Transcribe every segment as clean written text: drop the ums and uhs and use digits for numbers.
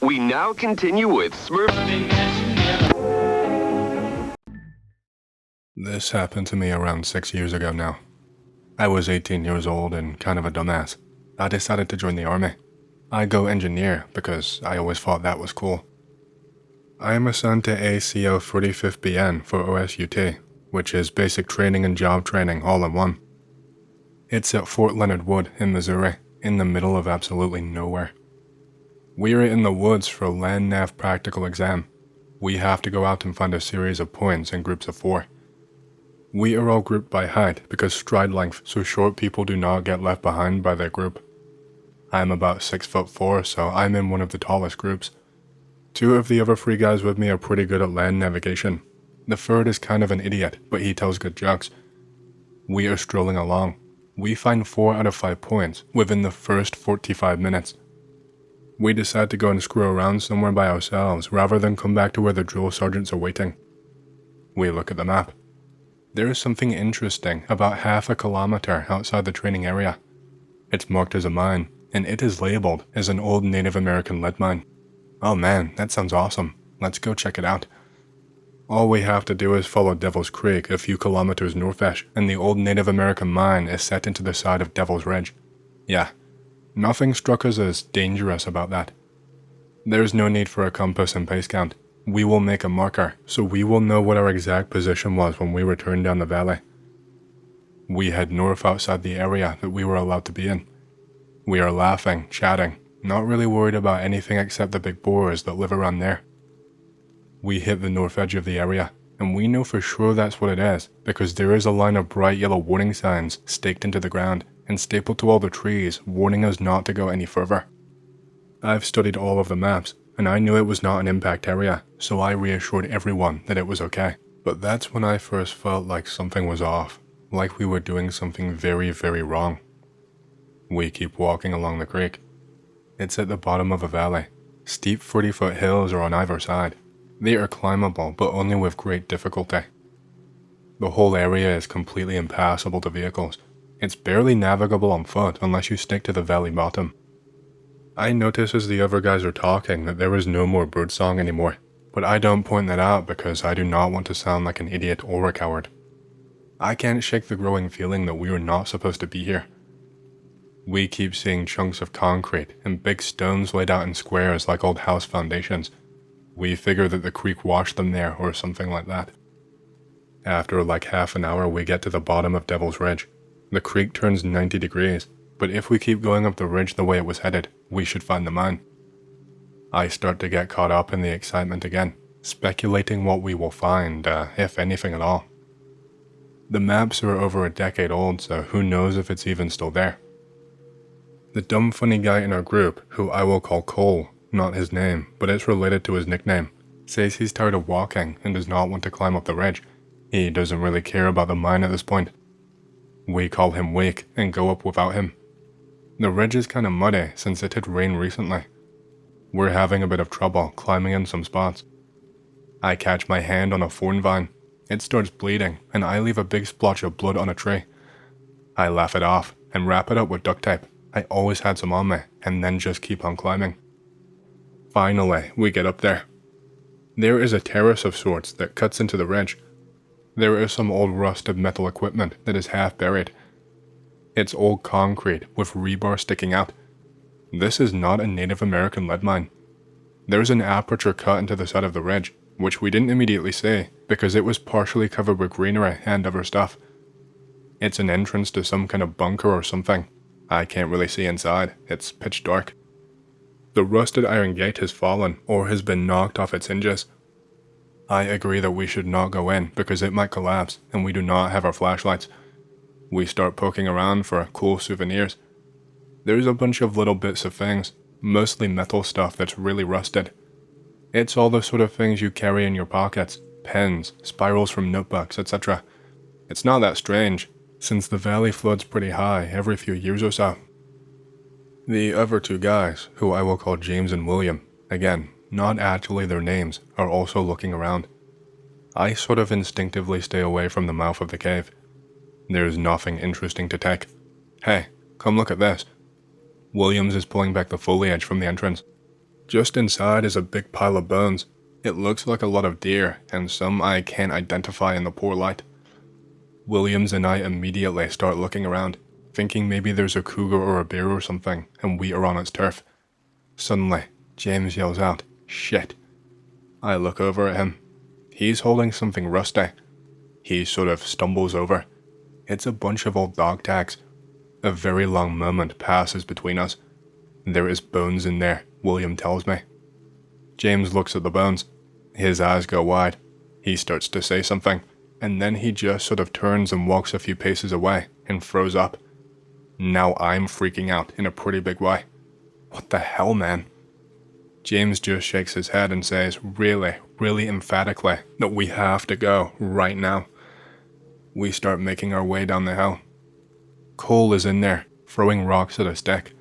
We now continue with Smurf. This happened to me around 6 years ago now. I was 18 years old and kind of a dumbass. I decided to join the army. I go engineer because I always thought that was cool. I am assigned to ACO 45th BN for OSUT, which is basic training and job training all in one. It's at Fort Leonard Wood in Missouri, in the middle of absolutely nowhere. We're in the woods for Land Nav practical exam. We have to go out and find a series of points in groups of 4. We are all grouped by height because stride length, so short people do not get left behind by their group. I'm about 6'4", so I'm in one of the tallest groups. 2 of the other 3 guys with me are pretty good at land navigation. The third is kind of an idiot, but he tells good jokes. We are strolling along. We find 4 out of 5 points within the first 45 minutes. We decide to go and screw around somewhere by ourselves rather than come back to where the drill sergeants are waiting. We look at the map. There is something interesting about half a kilometer outside the training area. It's marked as a mine, and it is labeled as an old Native American lead mine. Oh man, that sounds awesome. Let's go check it out. All we have to do is follow Devil's Creek a few kilometers northeast, and the old Native American mine is set into the side of Devil's Ridge. Yeah, nothing struck us as dangerous about that. There's no need for a compass and pace count. We will make a marker, so we will know what our exact position was when we return down the valley. We head north outside the area that we were allowed to be in. We are laughing, chatting, not really worried about anything except the big boars that live around there. We hit the north edge of the area, and we know for sure that's what it is, because there is a line of bright yellow warning signs staked into the ground and stapled to all the trees, warning us not to go any further. I've studied all of the maps, and I knew it was not an impact area, so I reassured everyone that it was okay. But that's when I first felt like something was off, like we were doing something very, very wrong. We keep walking along the creek. It's at the bottom of a valley. Steep 30-foot hills are on either side. They are climbable, but only with great difficulty. The whole area is completely impassable to vehicles. It's barely navigable on foot unless you stick to the valley bottom. I notice as the other guys are talking that there is no more birdsong anymore, but I don't point that out because I do not want to sound like an idiot or a coward. I can't shake the growing feeling that we are not supposed to be here. We keep seeing chunks of concrete and big stones laid out in squares like old house foundations. We figure that the creek washed them there or something like that. After like half an hour we get to the bottom of Devil's Ridge. The creek turns 90 degrees, but if we keep going up the ridge the way it was headed, we should find the mine. I start to get caught up in the excitement again, speculating what we will find, if anything at all. The maps are over a decade old, so who knows if it's even still there. The dumb funny guy in our group, who I will call Cole, not his name, but it's related to his nickname, says he's tired of walking and does not want to climb up the ridge. He doesn't really care about the mine at this point. We call him Wake and go up without him. The ridge is kinda muddy since it had rained recently. We're having a bit of trouble climbing in some spots. I catch my hand on a thorn vine. It starts bleeding and I leave a big splotch of blood on a tree. I laugh it off and wrap it up with duct tape. I always had some on me and then just keep on climbing. Finally, we get up there. There is a terrace of sorts that cuts into the ridge. There is some old rusted metal equipment that is half buried. It's old concrete with rebar sticking out. This is not a Native American lead mine. There's an aperture cut into the side of the ridge, which we didn't immediately see because it was partially covered with greenery and other stuff. It's an entrance to some kind of bunker or something. I can't really see inside, it's pitch dark. The rusted iron gate has fallen or has been knocked off its hinges. I agree that we should not go in because it might collapse and we do not have our flashlights. We start poking around for cool souvenirs. There's a bunch of little bits of things, mostly metal stuff that's really rusted. It's all the sort of things you carry in your pockets, pens, spirals from notebooks, etc. It's not that strange, since the valley floods pretty high every few years or so. The other 2 guys, who I will call James and William, again, not actually their names, are also looking around. I sort of instinctively stay away from the mouth of the cave. There's nothing interesting to take. Hey, come look at this. Williams is pulling back the foliage from the entrance. Just inside is a big pile of bones. It looks like a lot of deer, and some I can't identify in the poor light. Williams and I immediately start looking around, thinking maybe there's a cougar or a bear or something, and we are on its turf. Suddenly, James yells out, "Shit." I look over at him. He's holding something rusty. He sort of stumbles over. It's a bunch of old dog tags. A very long moment passes between us. There is bones in there, William tells me. James looks at the bones. His eyes go wide. He starts to say something, and then he just sort of turns and walks a few paces away and throws up. Now I'm freaking out in a pretty big way. What the hell, man? James just shakes his head and says really, really emphatically that we have to go right now. We start making our way down the hill. Cole is in there, throwing rocks at a stick.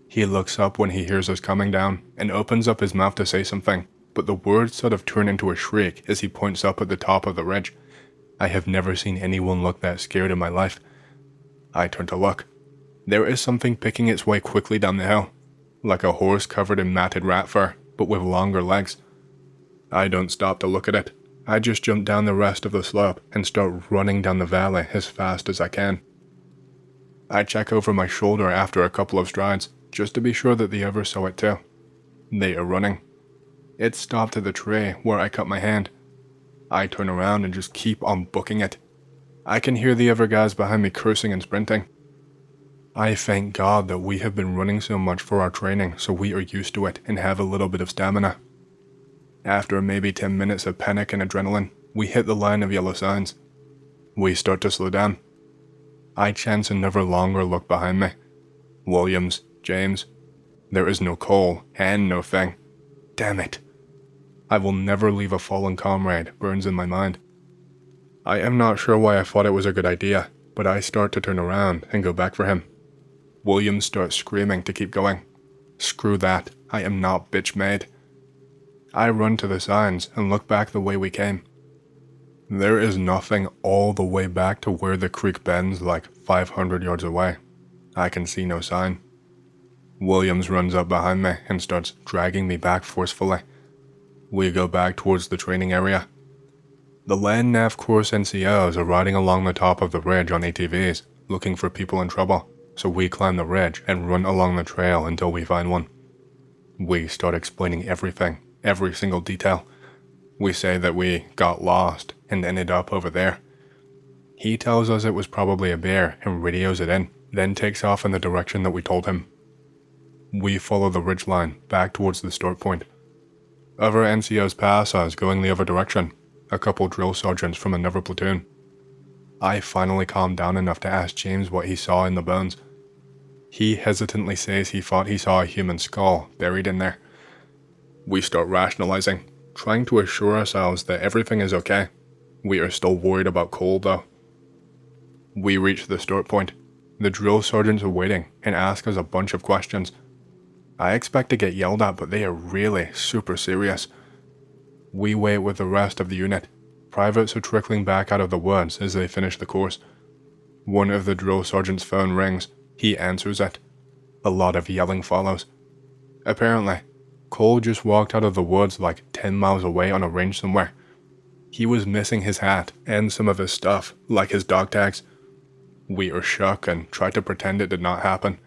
He looks up when he hears us coming down and opens up his mouth to say something, but the words sort of turn into a shriek as he points up at the top of the ridge. I have never seen anyone look that scared in my life. I turn to look. There is something picking its way quickly down the hill, like a horse covered in matted rat fur, but with longer legs. I don't stop to look at it. I just jump down the rest of the slope and start running down the valley as fast as I can. I check over my shoulder after a couple of strides, just to be sure that the others saw it too. They are running. It stopped at the tree where I cut my hand. I turn around and just keep on booking it. I can hear the other guys behind me cursing and sprinting. I thank God that we have been running so much for our training, so we are used to it and have a little bit of stamina. After maybe 10 minutes of panic and adrenaline, we hit the line of yellow signs. We start to slow down. I chance another longer look behind me. Williams, James. There is no Cole and no thing. Damn it. I will never leave a fallen comrade burns in my mind. I am not sure why I thought it was a good idea, but I start to turn around and go back for him. Williams starts screaming to keep going. Screw that, I am not bitch made. I run to the signs and look back the way we came. There is nothing all the way back to where the creek bends like 500 yards away. I can see no sign. Williams runs up behind me and starts dragging me back forcefully. We go back towards the training area. The Land Nav course NCOs are riding along the top of the ridge on ATVs, looking for people in trouble, so we climb the ridge and run along the trail until we find one. We start explaining everything, every single detail. We say that we got lost and ended up over there. He tells us it was probably a bear and radios it in, then takes off in the direction that we told him. We follow the ridgeline back towards the start point. Other NCOs pass us going the other direction, a couple drill sergeants from another platoon. I finally calm down enough to ask James what he saw in the bones. He hesitantly says he thought he saw a human skull buried in there. We start rationalizing, trying to assure ourselves that everything is okay. We are still worried about Cole though. We reach the start point. The drill sergeants are waiting and ask us a bunch of questions. I expect to get yelled at, but they are really super serious. We wait with the rest of the unit. Privates are trickling back out of the woods as they finish the course. One of the drill sergeant's phone rings. He answers it. A lot of yelling follows. Apparently, Cole just walked out of the woods like 10 miles away on a range somewhere. He was missing his hat and some of his stuff, like his dog tags. We are shook and try to pretend it did not happen.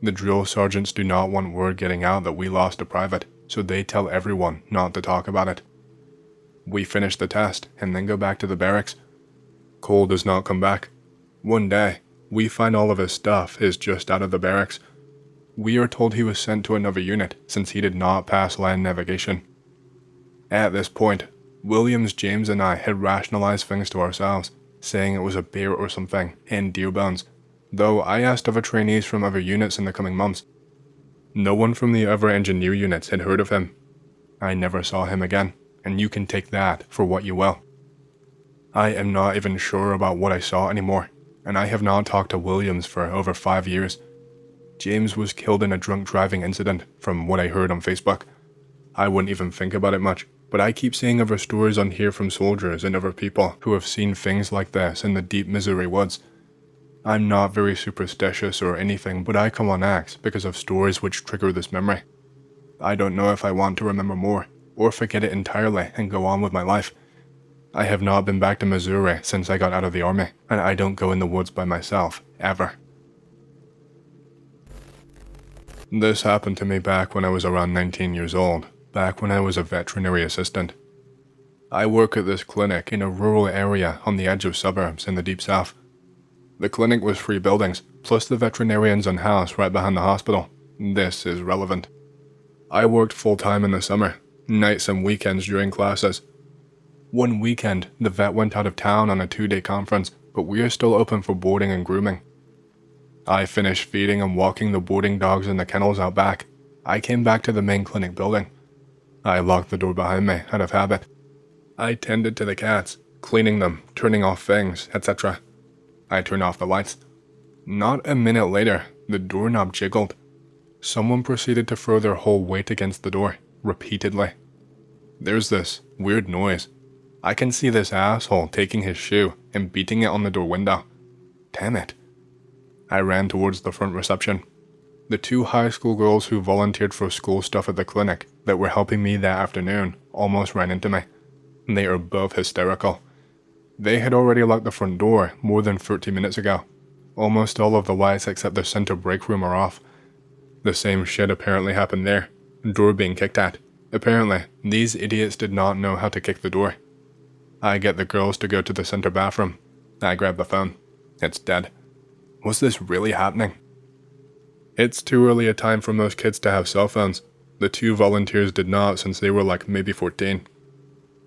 The drill sergeants do not want word getting out that we lost a private, so they tell everyone not to talk about it. We finish the test and then go back to the barracks. Cole does not come back. One day, we find all of his stuff is just out of the barracks. We are told he was sent to another unit since he did not pass land navigation. At this point, Williams, James, and I had rationalized things to ourselves, saying it was a bear or something and deer bones, though I asked other trainees from other units in the coming months. No one from the other engineer units had heard of him. I never saw him again, and you can take that for what you will. I am not even sure about what I saw anymore, and I have not talked to Williams for over 5 years. James was killed in a drunk driving incident, from what I heard on Facebook. I wouldn't even think about it much, but I keep seeing other stories on here from soldiers and other people who have seen things like this in the deep Missouri woods. I'm not very superstitious or anything, but I come on acts because of stories which trigger this memory. I don't know if I want to remember more, or forget it entirely and go on with my life. I have not been back to Missouri since I got out of the army, and I don't go in the woods by myself, ever. This happened to me back when I was around 19 years old, back when I was a veterinary assistant. I work at this clinic in a rural area on the edge of suburbs in the deep south. The clinic was 3 buildings, plus the veterinarian's own house right behind the hospital. This is relevant. I worked full-time in the summer, nights and weekends during classes. One weekend, the vet went out of town on a 2-day conference, but we are still open for boarding and grooming. I finished feeding and walking the boarding dogs in the kennels out back. I came back to the main clinic building. I locked the door behind me out of habit. I tended to the cats, cleaning them, turning off things, etc. I turned off the lights. Not a minute later, the doorknob jiggled. Someone proceeded to throw their whole weight against the door, repeatedly. There's this weird noise. I can see this asshole taking his shoe and beating it on the door window. Damn it. I ran towards the front reception. The 2 high school girls who volunteered for school stuff at the clinic that were helping me that afternoon almost ran into me. They are both hysterical. They had already locked the front door more than 30 minutes ago. Almost all of the lights except the center break room are off. The same shit apparently happened there. Door being kicked at. Apparently, these idiots did not know how to kick the door. I get the girls to go to the center bathroom. I grab the phone. It's dead. Was this really happening? It's too early a time for most kids to have cell phones. The 2 volunteers did not since they were like maybe 14.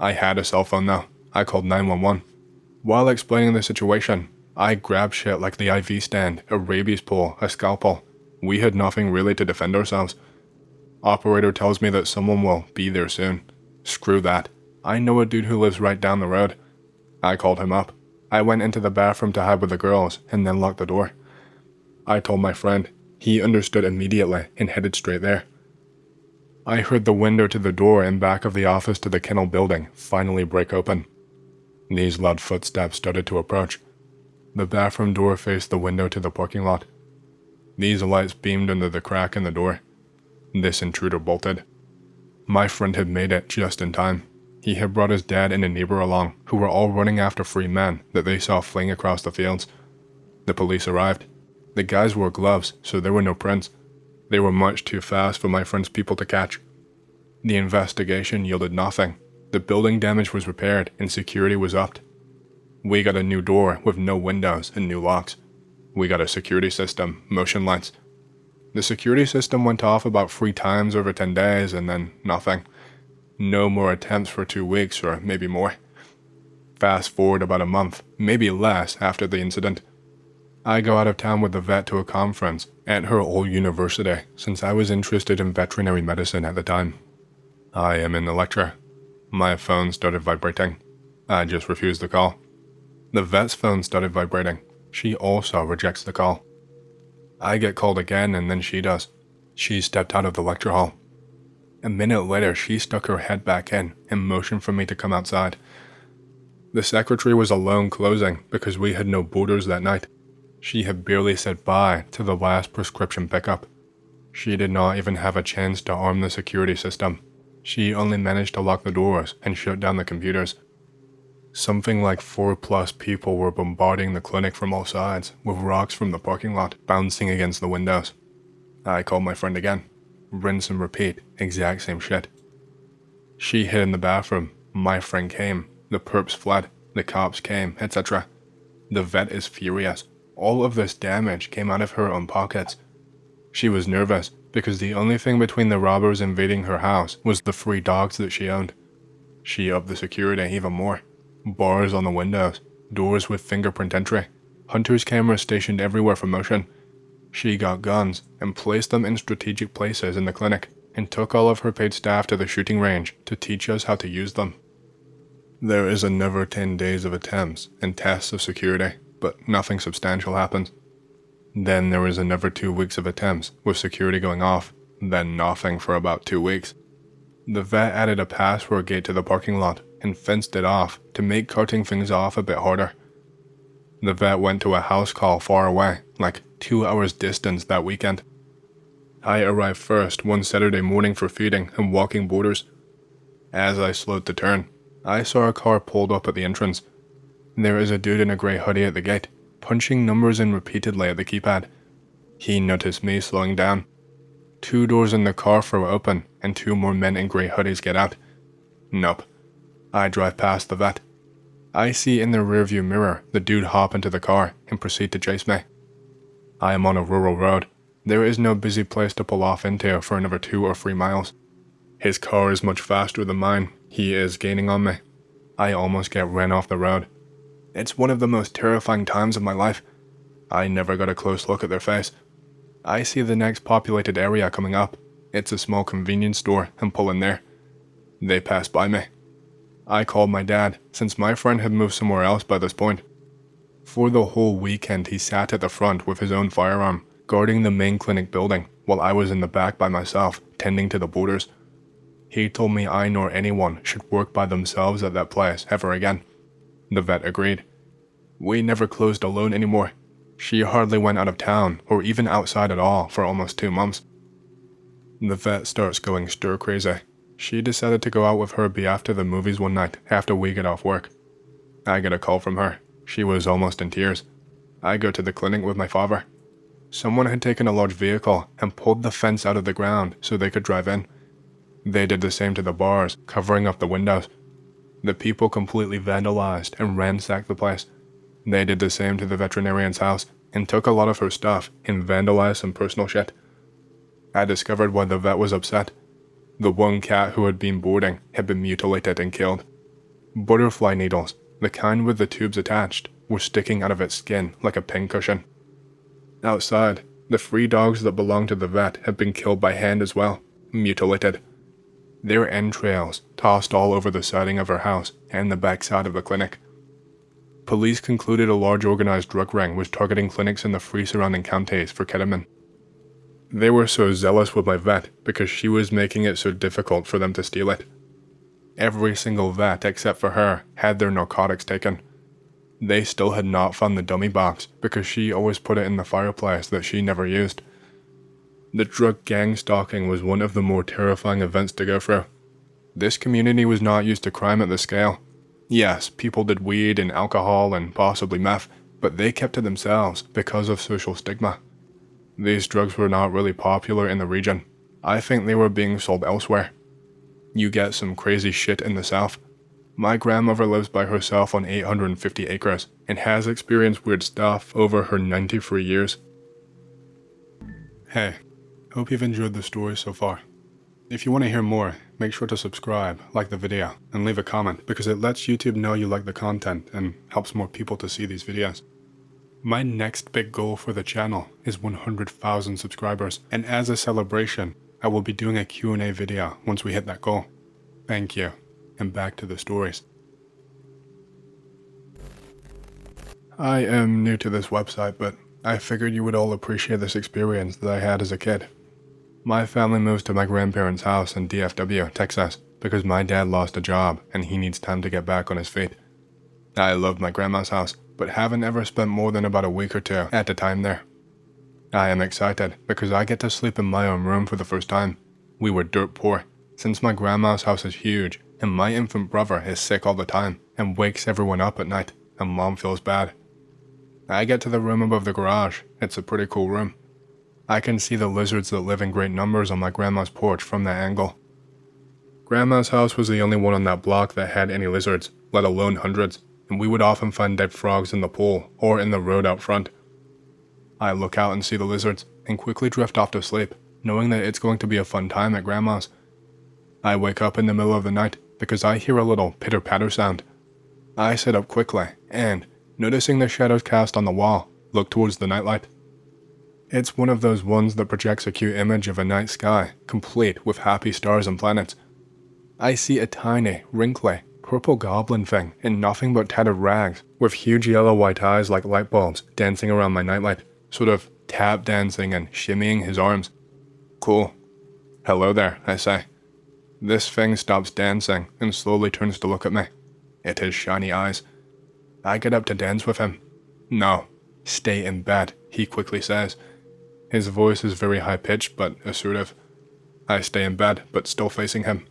I had a cell phone though. I called 911. While explaining the situation, I grabbed shit like the IV stand, a rabies pole, a scalpel. We had nothing really to defend ourselves. Operator tells me that someone will be there soon. Screw that. I know a dude who lives right down the road. I called him up. I went into the bathroom to hide with the girls and then locked the door. I told my friend. He understood immediately and headed straight there. I heard the window to the door and back of the office to the kennel building finally break open. These loud footsteps started to approach. The bathroom door faced the window to the parking lot. These lights beamed under the crack in the door. This intruder bolted. My friend had made it just in time. He had brought his dad and a neighbor along, who were all running after 3 men that they saw fleeing across the fields. The police arrived. The guys wore gloves, so there were no prints. They were much too fast for my friend's people to catch. The investigation yielded nothing. The building damage was repaired and security was upped. We got a new door with no windows and new locks. We got a security system, motion lights. The security system went off about 3 times over 10 days and then nothing. No more attempts for 2 weeks or maybe more. Fast forward about a month, maybe less after the incident. I go out of town with the vet to a conference at her old university since I was interested in veterinary medicine at the time. I am in the lecture. My phone started vibrating. I just refused the call. The vet's phone started vibrating. She also rejects the call. I get called again and then she does. She stepped out of the lecture hall. A minute later, she stuck her head back in and motioned for me to come outside. The secretary was alone closing because we had no boarders that night. She had barely said bye to the last prescription pickup. She did not even have a chance to arm the security system. She only managed to lock the doors and shut down the computers. Something like 4+ people were bombarding the clinic from all sides, with rocks from the parking lot bouncing against the windows. I called my friend again. Rinse and repeat, exact same shit. She hid in the bathroom, my friend came, the perps fled, the cops came, etc. The vet is furious. All of this damage came out of her own pockets. She was nervous because the only thing between the robbers invading her house was the 3 dogs that she owned. She upped the security even more. Bars on the windows, doors with fingerprint entry, hunters' cameras stationed everywhere for motion. She got guns and placed them in strategic places in the clinic and took all of her paid staff to the shooting range to teach us how to use them. There is another 10 days of attempts and tests of security, but nothing substantial happens. Then there was another 2 weeks of attempts with security going off, then nothing for about 2 weeks. The vet added a password gate to the parking lot and fenced it off to make carting things off a bit harder. The vet went to a house call far away, like 2 hours distance that weekend. I arrived first one Saturday morning for feeding and walking borders. As I slowed to turn, I saw a car pulled up at the entrance. There is a dude in a grey hoodie at the gate, punching numbers in repeatedly at the keypad. He noticed me slowing down. 2 doors in the car throw open, and 2 more men in grey hoodies get out. Nope. I drive past the vet. I see in the rearview mirror the dude hop into the car and proceed to chase me. I am on a rural road. There is no busy place to pull off into for another 2 or 3 miles. His car is much faster than mine. He is gaining on me. I almost get ran off the road. It's one of the most terrifying times of my life. I never got a close look at their face. I see the next populated area coming up. It's a small convenience store and pull in there. They pass by me. I called my dad, since my friend had moved somewhere else by this point. For the whole weekend he sat at the front with his own firearm, guarding the main clinic building, while I was in the back by myself, tending to the boarders. He told me I nor anyone should work by themselves at that place ever again. The vet agreed. We never closed alone anymore. She hardly went out of town, or even outside at all, for almost 2 months. The vet starts going stir crazy. She decided to go out with her B after the movies one night after we get off work. I get a call from her. She was almost in tears. I go to the clinic with my father. Someone had taken a large vehicle and pulled the fence out of the ground so they could drive in. They did the same to the bars, covering up the windows. The people completely vandalized and ransacked the place. They did the same to the veterinarian's house and took a lot of her stuff and vandalized some personal shit. I discovered why the vet was upset. The one cat who had been boarding had been mutilated and killed. Butterfly needles, the kind with the tubes attached, were sticking out of its skin like a pincushion. Outside, the 3 dogs that belonged to the vet had been killed by hand as well, mutilated. Their entrails tossed all over the siding of her house and the backside of the clinic. Police concluded a large organized drug ring was targeting clinics in the 3 surrounding counties for ketamine. They were so zealous with my vet because she was making it so difficult for them to steal it. Every single vet except for her had their narcotics taken. They still had not found the dummy box because she always put it in the fireplace that she never used. The drug gang stalking was one of the more terrifying events to go through. This community was not used to crime at this scale. Yes, people did weed and alcohol and possibly meth, but they kept to themselves because of social stigma. These drugs were not really popular in the region. I think they were being sold elsewhere. You get some crazy shit in the south. My grandmother lives by herself on 850 acres and has experienced weird stuff over her 93 years. Hey, hope you've enjoyed the story so far. If you want to hear more, make sure to subscribe, like the video, and leave a comment because it lets YouTube know you like the content and helps more people to see these videos. My next big goal for the channel is 100,000 subscribers, and as a celebration, I will be doing a Q&A video once we hit that goal. Thank you, and back to the stories. I am new to this website, but I figured you would all appreciate this experience that I had as a kid. My family moves to my grandparents' house in DFW, Texas, because my dad lost a job and he needs time to get back on his feet. I love my grandma's house, but haven't ever spent more than about a week or 2 at a time there. I am excited because I get to sleep in my own room for the first time. We were dirt poor, since my grandma's house is huge and my infant brother is sick all the time and wakes everyone up at night, and mom feels bad. I get to the room above the garage. It's a pretty cool room. I can see the lizards that live in great numbers on my grandma's porch from that angle. Grandma's house was the only one on that block that had any lizards, let alone hundreds, and we would often find dead frogs in the pool or in the road out front. I look out and see the lizards and quickly drift off to sleep, knowing that it's going to be a fun time at Grandma's. I wake up in the middle of the night because I hear a little pitter-patter sound. I sit up quickly and, noticing the shadows cast on the wall, look towards the nightlight. It's one of those ones that projects a cute image of a night sky, complete with happy stars and planets. I see a tiny, wrinkly, purple goblin thing in nothing but tattered rags, with huge yellow-white eyes like light bulbs dancing around my nightlight, sort of tap dancing and shimmying his arms. Cool. Hello there, I say. This thing stops dancing and slowly turns to look at me. It has shiny eyes. I get up to dance with him. No, stay in bed, he quickly says. His voice is very high-pitched but assertive. I stay in bed, but still facing him.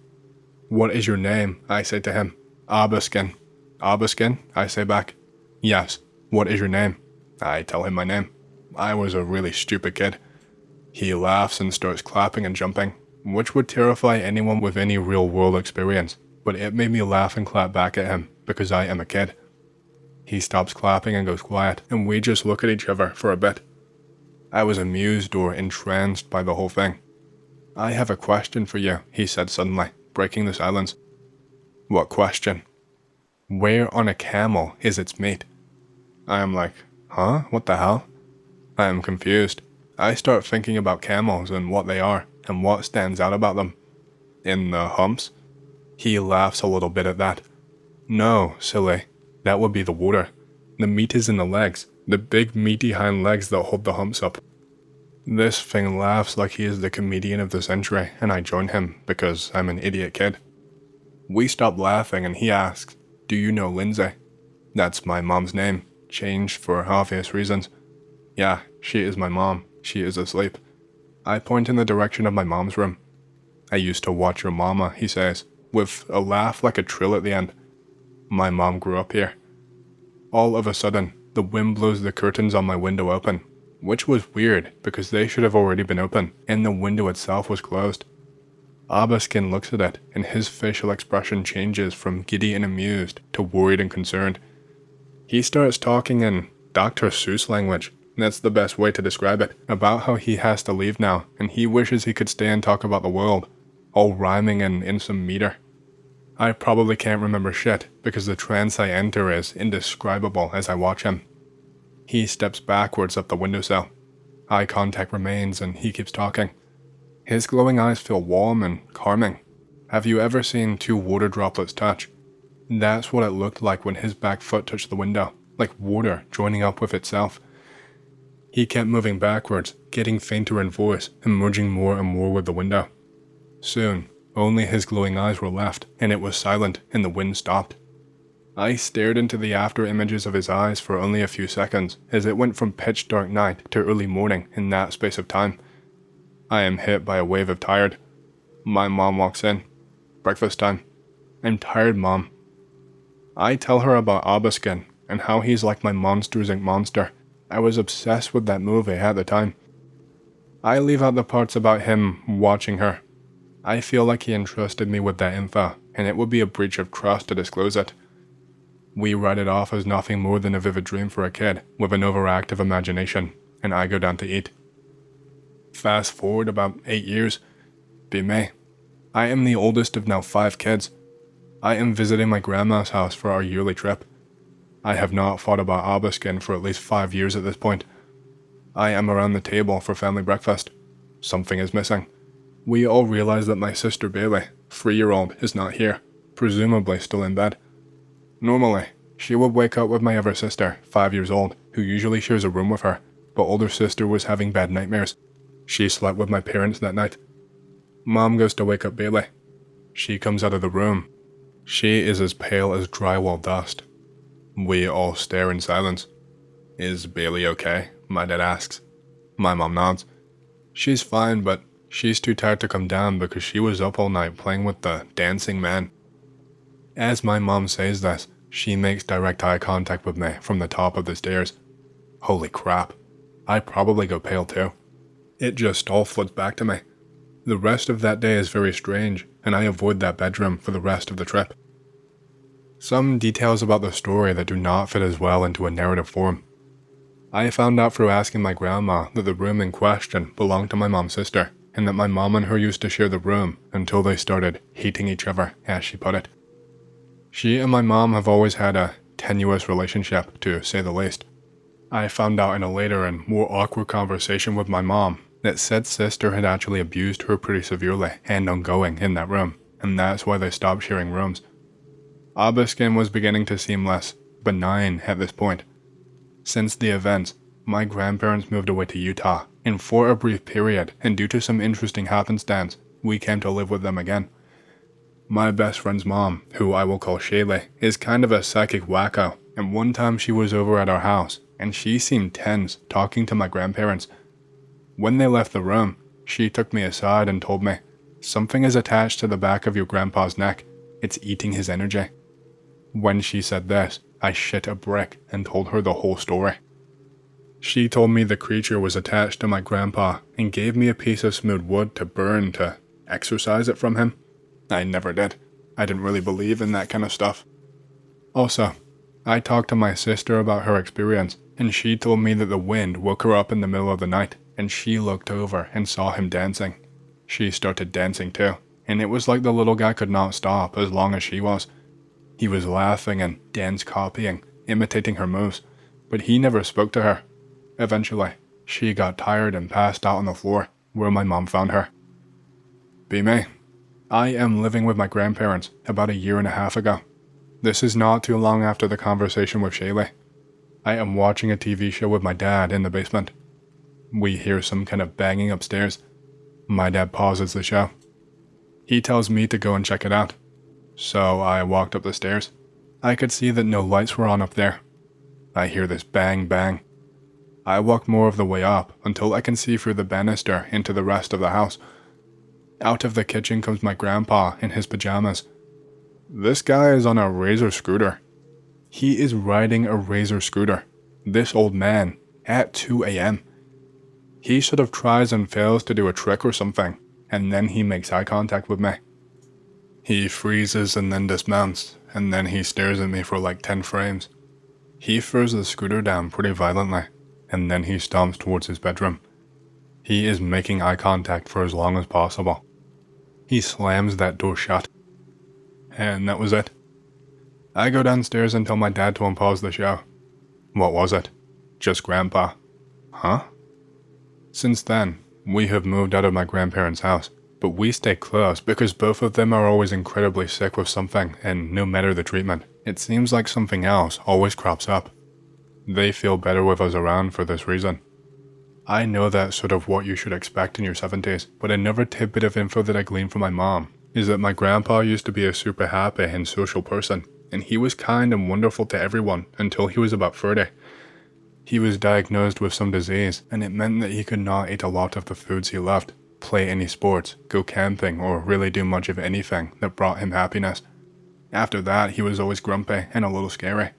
"What is your name?" I say to him. "Abaskin." "Abaskin?" I say back. "Yes. What is your name?" I tell him my name. I was a really stupid kid. He laughs and starts clapping and jumping, which would terrify anyone with any real-world experience, but it made me laugh and clap back at him because I am a kid. He stops clapping and goes quiet, and we just look at each other for a bit. I was amused or entranced by the whole thing. "I have a question for you," he said suddenly, breaking the silence. "What question?" "Where on a camel is its mate?" I am like, huh? What the hell? I am confused. I start thinking about camels and what they are, and what stands out about them. "In the humps?" He laughs a little bit at that. "No, silly. That would be the water. The meat is in the legs, the big meaty hind legs that hold the humps up." This thing laughs like he is the comedian of the century, and I join him because I'm an idiot kid. We stop laughing and he asks, "Do you know Lindsay?" That's my mom's name, changed for obvious reasons. "Yeah, she is my mom. She is asleep." I point in the direction of my mom's room. "I used to watch your mama," he says, with a laugh like a trill at the end. My mom grew up here. All of a sudden, the wind blows the curtains on my window open, which was weird because they should have already been open, and the window itself was closed. Abaskin looks at it, and his facial expression changes from giddy and amused to worried and concerned. He starts talking in Dr. Seuss language, that's the best way to describe it, about how he has to leave now, and he wishes he could stay and talk about the world, all rhyming and in some meter. I probably can't remember shit, because the trance I enter is indescribable as I watch him. He steps backwards up the windowsill. Eye contact remains, and he keeps talking. His glowing eyes feel warm and calming. Have you ever seen two water droplets touch? That's what it looked like when his back foot touched the window, like water joining up with itself. He kept moving backwards, getting fainter in voice, and merging more and more with the window. Soon, only his glowing eyes were left, and it was silent, and the wind stopped. I stared into the after images of his eyes for only a few seconds, as it went from pitch dark night to early morning in that space of time. I am hit by a wave of tired. My mom walks in. "Breakfast time." "I'm tired, Mom." I tell her about Abaskin, and how he's like my Monsters Inc. monster. I was obsessed with that movie at the time. I leave out the parts about him watching her. I feel like he entrusted me with that info, and it would be a breach of trust to disclose it. We write it off as nothing more than a vivid dream for a kid with an overactive imagination, and I go down to eat. Fast forward about 8 years. Be May. I am the oldest of now 5 kids. I am visiting my grandma's house for our yearly trip. I have not thought about Abaskin for at least 5 years at this point. I am around the table for family breakfast. Something is missing. We all realize that my sister Bailey, 3-year-old, is not here, presumably still in bed. Normally, she would wake up with my other sister, 5 years old, who usually shares a room with her, but older sister was having bad nightmares. She slept with my parents that night. Mom goes to wake up Bailey. She comes out of the room. She is as pale as drywall dust. We all stare in silence. "Is Bailey okay?" my dad asks. My mom nods. "She's fine, but she's too tired to come down because she was up all night playing with the dancing man." As my mom says this, she makes direct eye contact with me from the top of the stairs. Holy crap. I probably go pale too. It just all floods back to me. The rest of that day is very strange, and I avoid that bedroom for the rest of the trip. Some details about the story that do not fit as well into a narrative form. I found out through asking my grandma that the room in question belonged to my mom's sister, and that my mom and her used to share the room until they started hating each other, as she put it. She and my mom have always had a tenuous relationship, to say the least. I found out in a later and more awkward conversation with my mom that said sister had actually abused her pretty severely and ongoing in that room, and that's why they stopped sharing rooms. Abaskin was beginning to seem less benign at this point. Since the events, my grandparents moved away to Utah, and for a brief period, and due to some interesting happenstance, we came to live with them again. My best friend's mom, who I will call Shaylee, is kind of a psychic wacko, and one time she was over at our house, and she seemed tense talking to my grandparents. When they left the room, she took me aside and told me, "Something is attached to the back of your grandpa's neck. It's eating his energy." When she said this, I shit a brick and told her the whole story. She told me the creature was attached to my grandpa and gave me a piece of smooth wood to burn to exorcise it from him. I never did. I didn't really believe in that kind of stuff. Also, I talked to my sister about her experience, and she told me that the wind woke her up in the middle of the night, and she looked over and saw him dancing. She started dancing too, and it was like the little guy could not stop as long as she was. He was laughing and dance copying, imitating her moves, but he never spoke to her. Eventually, she got tired and passed out on the floor, where my mom found her. Be me. I am living with my grandparents about 1.5 years ago. This is not too long after the conversation with Shaylee. I am watching a TV show with my dad in the basement. We hear some kind of banging upstairs. My dad pauses the show. He tells me to go and check it out. So I walked up the stairs. I could see that no lights were on up there. I hear this bang bang. I walk more of the way up until I can see through the banister into the rest of the house. Out of the kitchen comes my grandpa in his pajamas. This guy is on a razor scooter. He is riding a razor scooter. This old man, at 2 a.m. He sort of tries and fails to do a trick or something, and then he makes eye contact with me. He freezes and then dismounts, and then he stares at me for like 10 frames. He throws the scooter down pretty violently, and then he stomps towards his bedroom. He is making eye contact for as long as possible. He slams that door shut. And that was it. I go downstairs and tell my dad to unpause the show. What was it? Just Grandpa. Huh? Since then, we have moved out of my grandparents' house, but we stay close because both of them are always incredibly sick with something, and no matter the treatment, it seems like something else always crops up. They feel better with us around for this reason. I know that's sort of what you should expect in your 70s, but another tidbit of info that I gleaned from my mom is that my grandpa used to be a super happy and social person, and he was kind and wonderful to everyone until he was about 30. He was diagnosed with some disease, and it meant that he could not eat a lot of the foods he loved, play any sports, go camping, or really do much of anything that brought him happiness. After that, he was always grumpy and a little scary.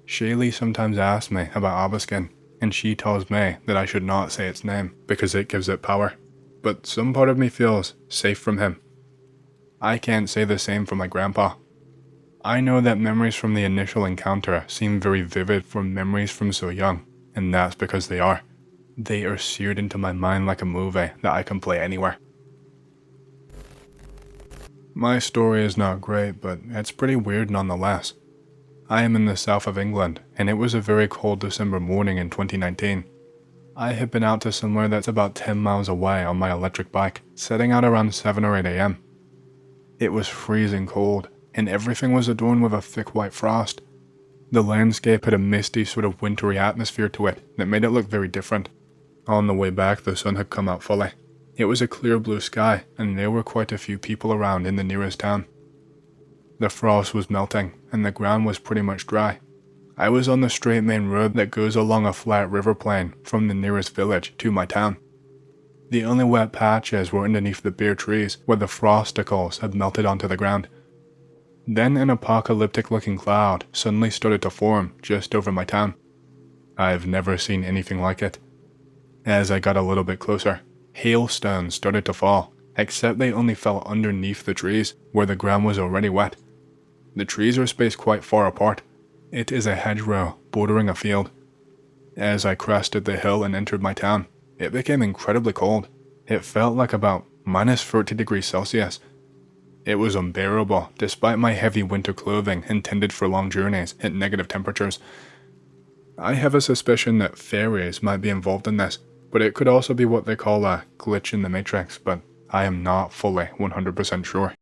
Shaylee sometimes asks me about Abaskin, and she tells me that I should not say its name because it gives it power. But some part of me feels safe from him. I can't say the same for my grandpa. I know that memories from the initial encounter seem very vivid from memories from so young, and that's because they are. They are seared into my mind like a movie that I can play anywhere. My story is not great, but it's pretty weird nonetheless. I am in the south of England, and it was a very cold December morning in 2019. I had been out to somewhere that's about 10 miles away on my electric bike, setting out around 7 or 8 a.m. It was freezing cold, and everything was adorned with a thick white frost. The landscape had a misty sort of wintry atmosphere to it that made it look very different. On the way back, the sun had come out fully. It was a clear blue sky, and there were quite a few people around in the nearest town. The frost was melting, and the ground was pretty much dry. I was on the straight main road that goes along a flat river plain from the nearest village to my town. The only wet patches were underneath the bare trees where the frosticles had melted onto the ground. Then an apocalyptic-looking cloud suddenly started to form just over my town. I've never seen anything like it. As I got a little bit closer, hailstones started to fall, except they only fell underneath the trees where the ground was already wet. The trees are spaced quite far apart. It is a hedgerow bordering a field. As I crested the hill and entered my town, it became incredibly cold. It felt like about minus 30 degrees Celsius. It was unbearable despite my heavy winter clothing intended for long journeys at negative temperatures. I have a suspicion that Faeries might be involved in this, but it could also be what they call a glitch in the matrix, but I am not fully 100% sure.